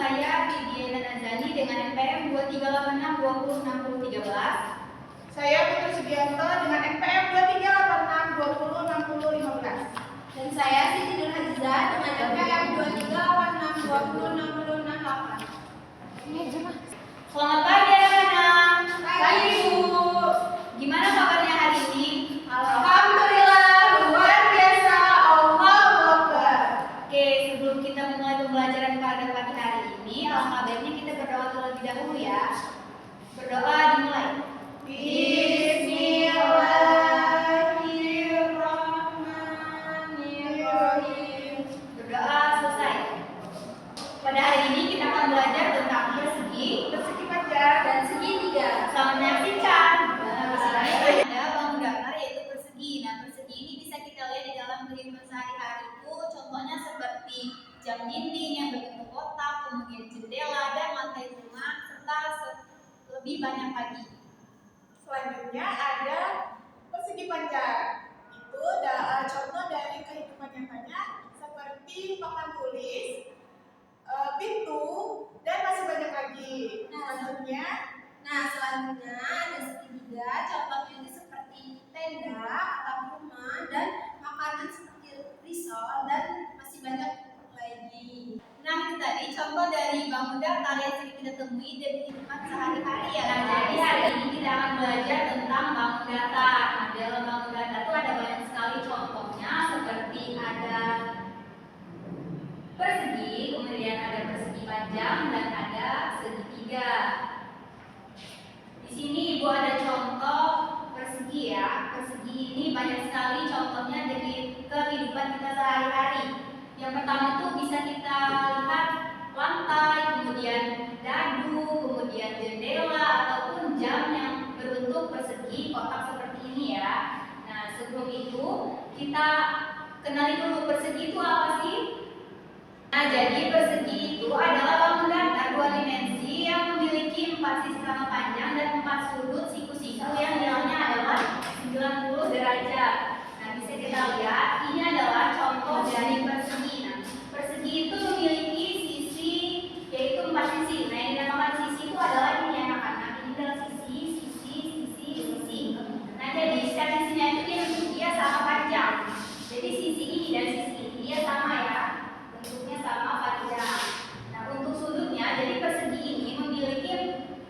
saya Viviana Nazani dengan NPM 2386206013. Saya Putri Sugianto dengan NPM 2386206015. Dan saya Siti Nurhaliza dengan NPM 2386206068. Selamat pagi anak-anak. Pagi, Bu. Gimana kabarnya hari ini? Alhamdulillah, luar biasa. Allahu Akbar. Oke, sebelum kita memulai pembelajaran pada pagi hari ini, alangkah baiknya kita berdoa terlebih dahulu ya. Berdoa dimulai. Bismillahirrahmanirrahim. Berdoa selesai. Pada hari ini kita akan belajar tentang persegi panjang, dan segitiga. Selamat menyaksikan. Di sini ada bangun datar yaitu persegi. Nah, persegi ini bisa kita lihat di dalam kehidupan sehari-hari itu. Contohnya seperti jam dinding yang berbentuk kotak, kemudian jendela dan lantai rumah, serta lebih banyak lagi. Selanjutnya ada persegi panjang. Itu contoh dari kehidupan nyatanya seperti papan tulis, pintu, dan masih banyak lagi. Selanjutnya ada segitiga, contohnya ini seperti tenda, atap rumah, dan makanan seperti risol, dan masih banyak lagi. Nah, itu tadi contoh dari bangun datar yang sering kita temui dari kehidupan sehari-hari ya. Nah, jadi hari ini kita akan belajar tentang bangun datar. Nah, dalam bangun datar itu ada banyak sekali contohnya, seperti ada persegi, kemudian ada persegi panjang dan ada segitiga. Di sini Ibu ada contoh persegi ya. Persegi ini banyak sekali contohnya dari kehidupan kita sehari-hari. Yang pertama itu bisa kita lihat lantai, kemudian dadu, kemudian jendela ataupun jam yang berbentuk persegi kotak seperti ini ya. Nah, sebelum itu kita kenali dulu persegi itu apa sih? Nah, jadi persegi itu adalah bangun datar dua dimensi yang memiliki 4 sisi sama panjang dan 4 sudut siku-siku yang nilainya adalah 90 derajat. Nah, bisa kita lihat ini adalah contoh dari persegi. Nah, persegi itu memiliki sisi yaitu 4 sisi. Nah, yang dinamakan sisi itu adalah ini anak-anak. Ini adalah sisi. Nah, jadi setiap sisinya itu dia sama panjang. Jadi sisi ini dan sisi ini dia sama ya. Bentuknya sama panjang. Nah, untuk sudutnya, jadi persegi ini memiliki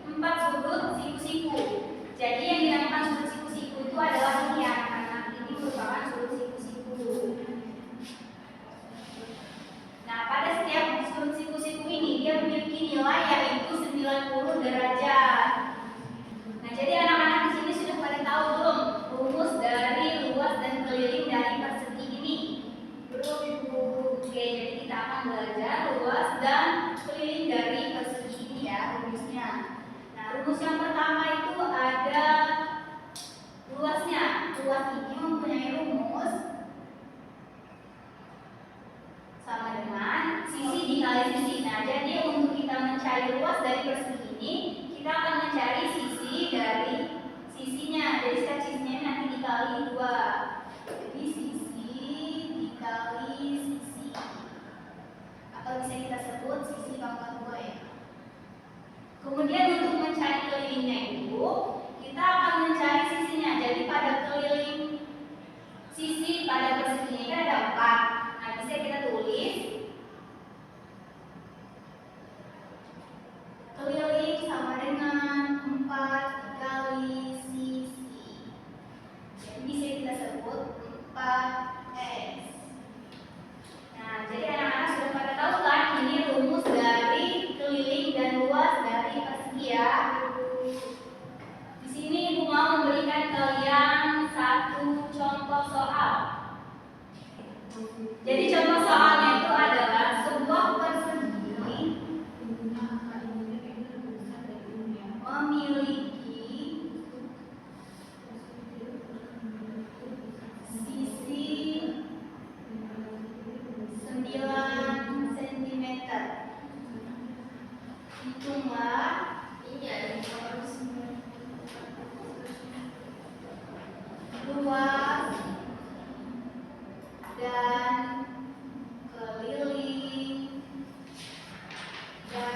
4 sudut siku-siku. Jadi yang dinamakan sudut siku-siku itu adalah ini anak-anak. Ini merupakan sudut siku-siku. Nah, pada setiap sudut siku-siku ini dia memiliki nilai yaitu 90 derajat. Nah, jadi anak-anak di sini sudah pada tahu belum rumus dari luas dan keliling dari persegi ini? Belum, Ibu. Oke, jadi kita akan belajar luas dan keliling dari persegi ini ya, rumusnya. Nah, rumus yang pertama itu ada luasnya. Luas ini mempunyai rumus sama dengan sisi dikali sisi. Nah, jadi untuk kita mencari luas dari persegi ini, kita akan mencari sisi dari sisinya. Jadi setiap sisinya nanti dikali 2. Jadi sisi dikali sisi. Atau bisa kita sebut sisi pangkat 2 ya. Kemudian untuk mencari kelilingnya itu, kita akan mencari sisinya. Jadi pada keliling sisi pada persegi ini kan ada 4. Nah, bisa kita tulis keliling sama dengan 4 dikali sisi. Jadi bisa kita sebut 4S. Nah, jadi anak-anak sudah pada tahu kan ini rumus dari keliling dan luas dari persegi ya. Di sini Ibu mau memberikan kalian satu contoh soal. Jadi contoh soalnya itu adalah sebuah persegi memiliki sisi 9 cm. Hitunglah luas dan keliling dan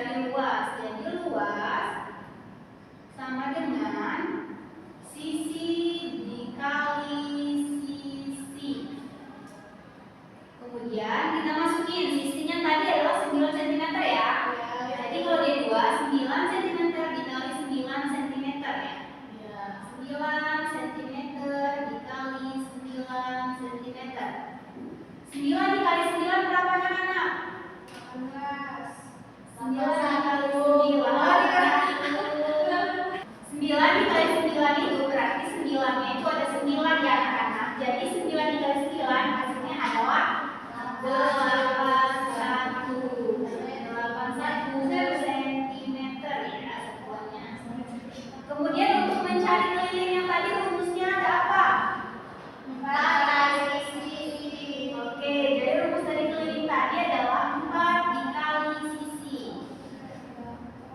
dari luas. Jadi luas sama dengan sisi dikali sisi. Kemudian kita masukin sisinya tadi adalah 9 cm ya. Jadi kalau dia 2, 9 cm dikali 9 cm ya. 9 cm dikali 9 cm. 9 dikali 9 berapa anak-anak? 9 dikali 9 dikali 9 itu berarti 9-nya itu ada 9 ya anak-anak. Jadi 9 dikali 9 hasilnya adalah 81 cm ya satuannya. Kemudian untuk mencari keliling yang tadi rumusnya ada apa? 4 kali sisi. Oke, jadi rumus dari keliling tadi adalah 4 dikali sisi.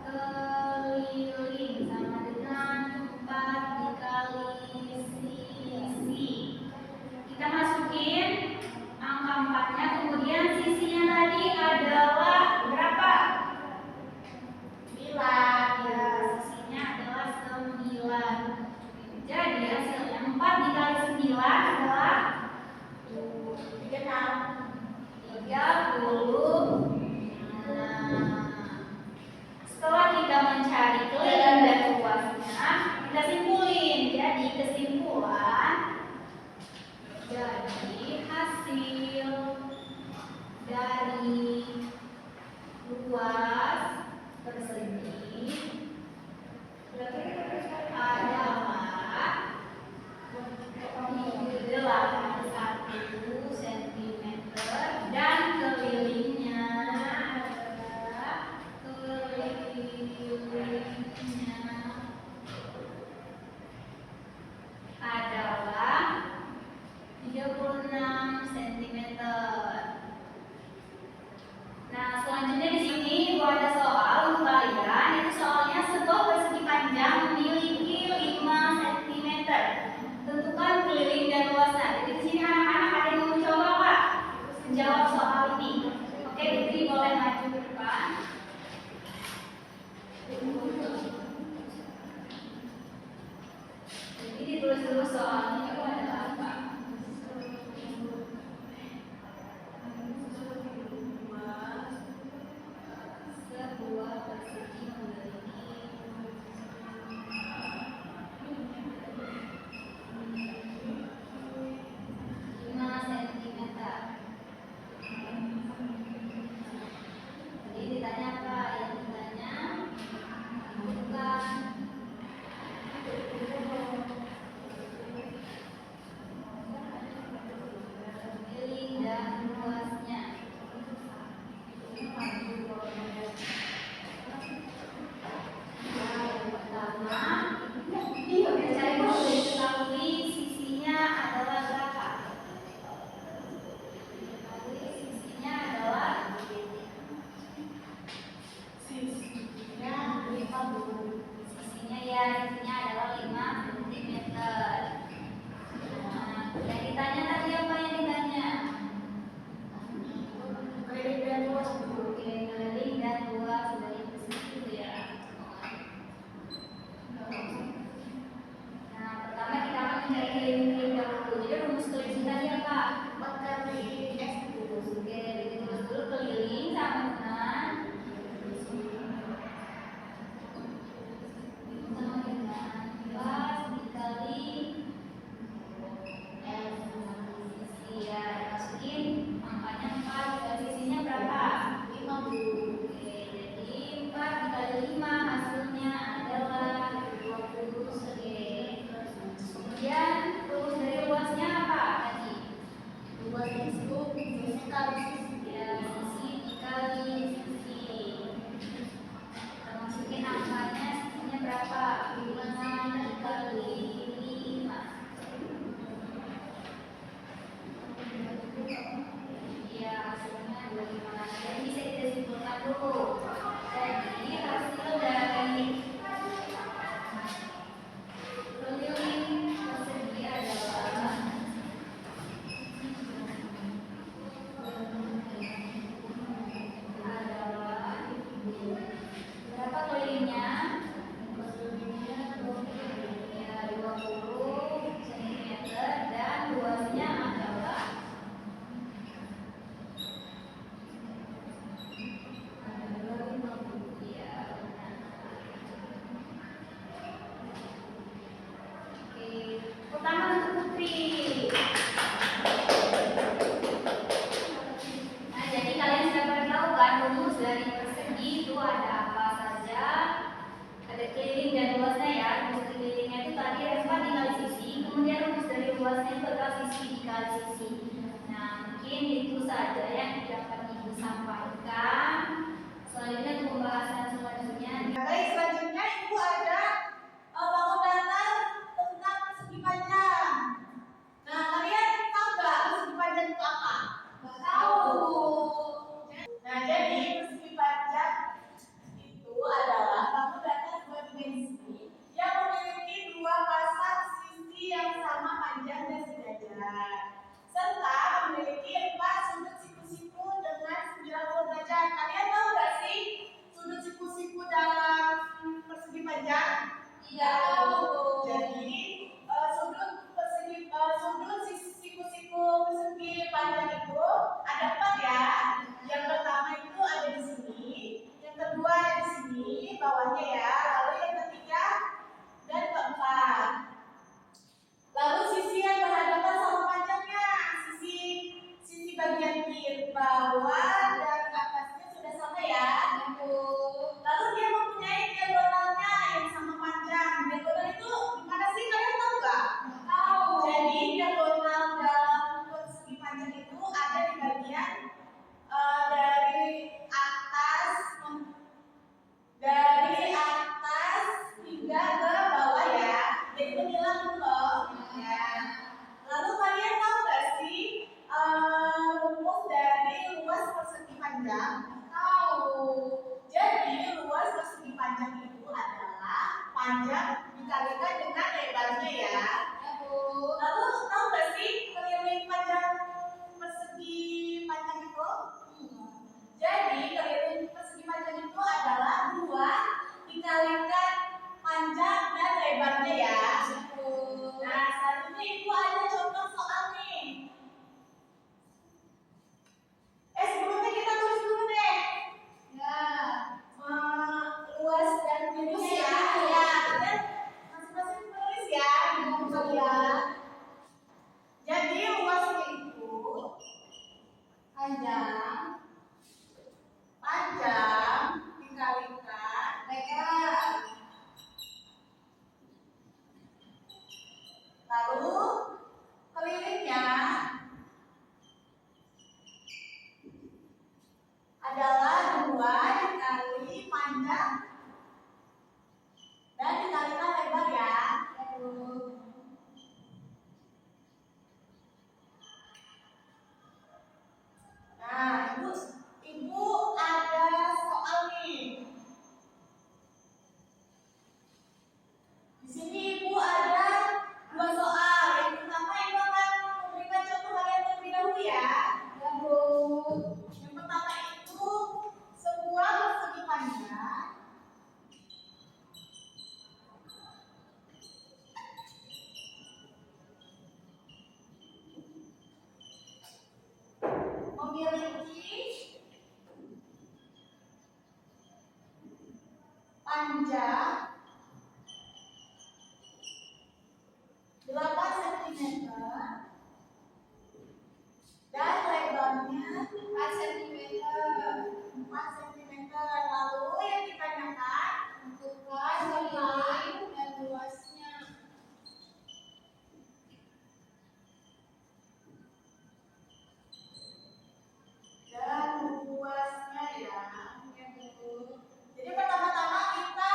Keliling sama dengan 4 dikali sisi. Kita masukin angka 4-nya, kemudian sisinya tadi adalah berapa? 9. Ya, sisinya adalah 9. Jadi hasilnya 4 dikali 9 adalah 36. Setelah kita mencari keliling dan luasnya, kita simpulin. Jadi kesimpulan, jadi hasil dari luas persegi adalah 81 cm dan kelilingnya adalah 36 cm. Nah, selanjutnya di sini Ibu ada soal untuk kalian. Itu soalnya sebuah persegi panjang memiliki 5 cm. Tentukan keliling dan luasnya. Jadi di sini anak-anak ada yang mau mencoba Pak menjawab soal ini. Oke, Putri boleh maju ke depan. Jadi ditulis dulu soalnya itu adalah apa? Sebuah persegi memiliki 5 cm. Jadi ditanya apa? Yang ditanya bukan keliling dan luasnya. Yang pertama, mencari diketahui sisinya adalah berapa? Diketahui sisinya adalah sisinya adalah 5 cm. Nah, yang ditanya tadi apa yang ditanya? Keliling dan luas dari persegi itu ya. Nah, pertama kita akan mencari keliling dahulu. Jadi rumus keliling tadi apa? 4 kali x dulu. Oke, ditulis dulu keliling sama dengan luas dikali sisi ya. Masukin angkanya 4 dikali sisinya berapa? 50. Oke, jadi 4 dikali 5 hasilnya adalah 20 segi. Kemudian rumus dari luasnya apa tadi? 2 kali sisi. Nah, mungkin itu saja yang dapat Ibu sampaikan. Selanjutnya untuk pembahasan selanjutnya. Baik, selanjutnya Ibu ada bangun datar tentang persegi panjang. Nah, kalian tahu nggak persegi panjang itu apa? Nggak tahu. Nah, jadi persegi panjang itu adalah bangun datar dua dimensi yang memiliki dua pasang sisi yang sama panjang dan sejajar, serta memiliki 4 sudut siku-siku dengan 90 derajat. Kalian tahu nggak sih sudut siku-siku dalam persegi panjang? Tidak tahu. Jadi sudut siku-siku persegi panjang itu ada 4 ya. Yang pertama itu ada di sini, yang kedua ada di sini bawahnya ya, lalu yang ketiga dan keempat. Lalu sisi yang berhadapan sama panjangnya, sisi bagian kiri bawah dan atasnya sudah sama ya. Lalu dia mempunyai diagonalnya yang sama panjang. Diagonal itu gimana sih, kalian tahu nggak? Tahu. Jadi diagonal dalam persegi panjang itu ada di bagian dari atas hingga ke bawah ya. Jadi menyilang itu loh. Ya. Lalu kalian tahu nggak sih rumus dari luas persegi panjang? Tahu. Jadi luas persegi panjang itu adalah panjang dikalikan dengan lebarnya ya. Lalu tahu nggak sih keliling panjang persegi panjang itu? Jadi keliling persegi panjang itu adalah 2 dikalikan panjang dan lebarnya ya. Nah, selanjutnya Ibu ada contoh soal nih. Sebelumnya kita tulis dulu deh. Ya. Luas dan tingginya ya. Ya, kita masing-masing tulis ya di buku kalian. Jadi luasnya itu panjang dikalikan Lebar. lalu kelilingnya adalah 2 dikali panjang dan dikalikan lebar ya. Nah, Ibu ada soal nih. Di sini Ibu ada 2 soal. Yang pertama Ibu akan memberikan contoh kalian terlebih dahulu ya. Yang pertama itu sebuah persegi panjang memiliki panjang 8 cm dan lebarnya 4 cm. 4 cm. Lalu yang ditanyakan Tentukan keliling dan luasnya. ya. Jadi pertama-tama kita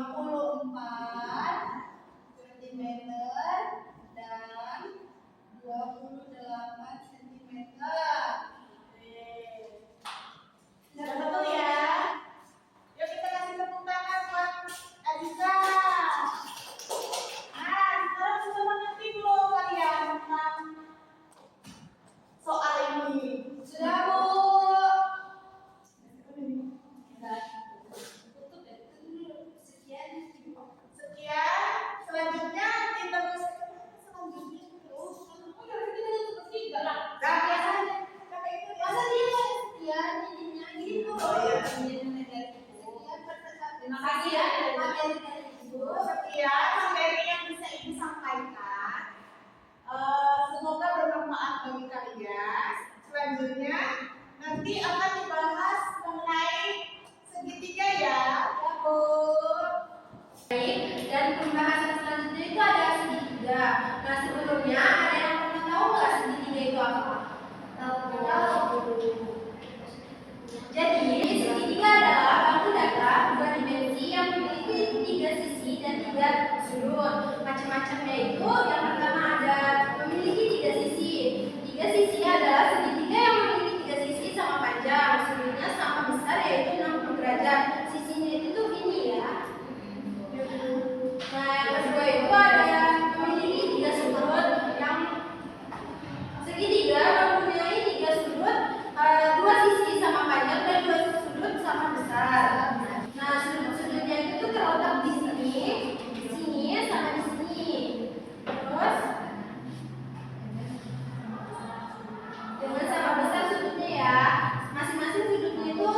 54 cm dan 28 cm. Sudah betul ya? Yuk kita kasih tepuk tangan buat Adisa. Nah, sekarang sudah mengerti belum kalian tentang soal ini? Sudah, Bu. Sekian, selanjutnya kita selanjutnya Masa dia sekian jadinya gitu? Oh, iya. Sekian Terima kasih ya. materi dari Ibu. sekian materi yang bisa Ibu sampaikan. Semoga bermanfaat bagi kalian. Selanjutnya nanti akan dibahas mengenai segitiga ya. Ya, Bu. Baik, dan pembahasan selanjutnya itu ada segitiga. Nah, sebelumnya ada yang pernah tahu nggak segitiga itu apa? Tahu. Jadi, segitiga adalah bangku datar dua dimensi yang memiliki tiga sisi dan tiga sudut. Macam-macamnya itu yang pertama ada memiliki tiga sisi. Tiga sisi adalah segitiga yang memiliki tiga sisi sama panjang, sudutnya sama besar yaitu 60 derajat. Sisinya itu ini ya. Nah, yang kedua itu ada memiliki tiga sudut yang segitiga mempunyai tiga sudut, dua sisi sama panjang dan dua sudut sama besar. Nah, sudut-sudutnya itu terletak di sini, sama di sini. Terus dengan sama besar sudutnya ya, masing-masing sudutnya itu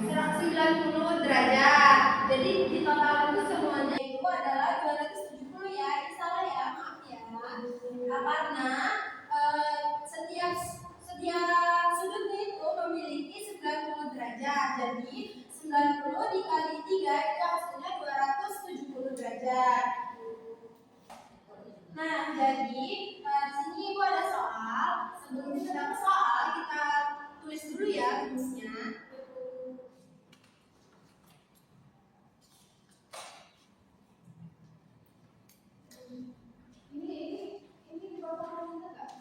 90 derajat. Jadi di total itu semuanya itu adalah 270 ya. Ini salah ya, maaf ya. Nah, karena setiap sudutnya itu memiliki 90 derajat. Jadi 90 dikali 3 itu hasilnya 270 derajat. Nah, jadi di sini Ibu ada soal. Sebelum kita dapat soal, kita tulis dulu ya rumusnya. Ini di bawah kita nggak?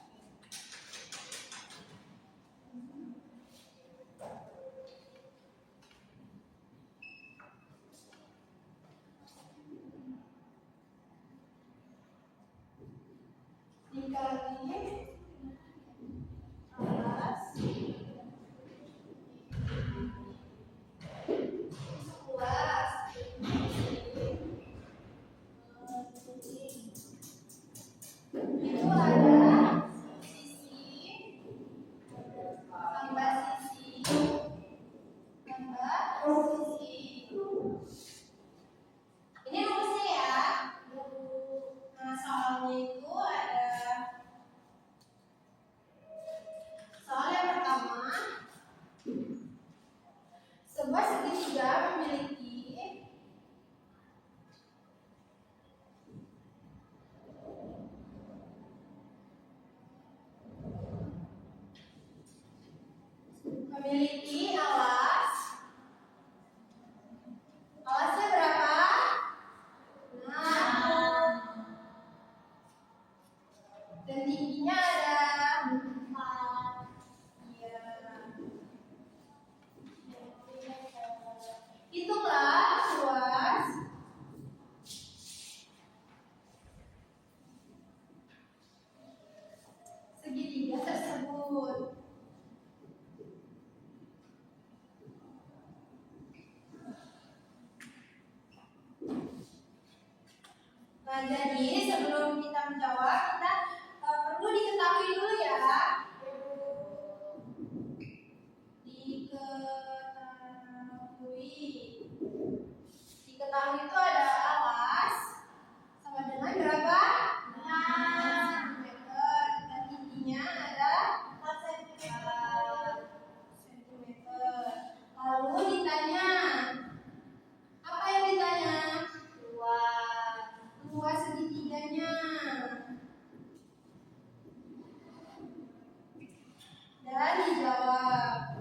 Dikali atas 11 itu ada sisi tambah sisi tambah sisi. Ini rumusnya ya. Nah, soalnya itu ada soal yang pertama, sebuah segitiga memiliki alas. Alasnya berapa? 6. Dan tingginya ada 4. Iya. Hitunglah luas segitiga tersebut. Nah, jadi sebelum kita menjawab, kita perlu diketahui dulu ya. Diketahui itu ada alas sama dengan berapa? 6 cm. Dan tingginya ada 4 cm. Lalu ditanya, apa yang ditanya? Luas segitiganya. Dan dijawab.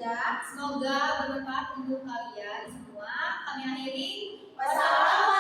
Semoga bermanfaat untuk kalian semua. Kami akhiri. Wassalamualaikum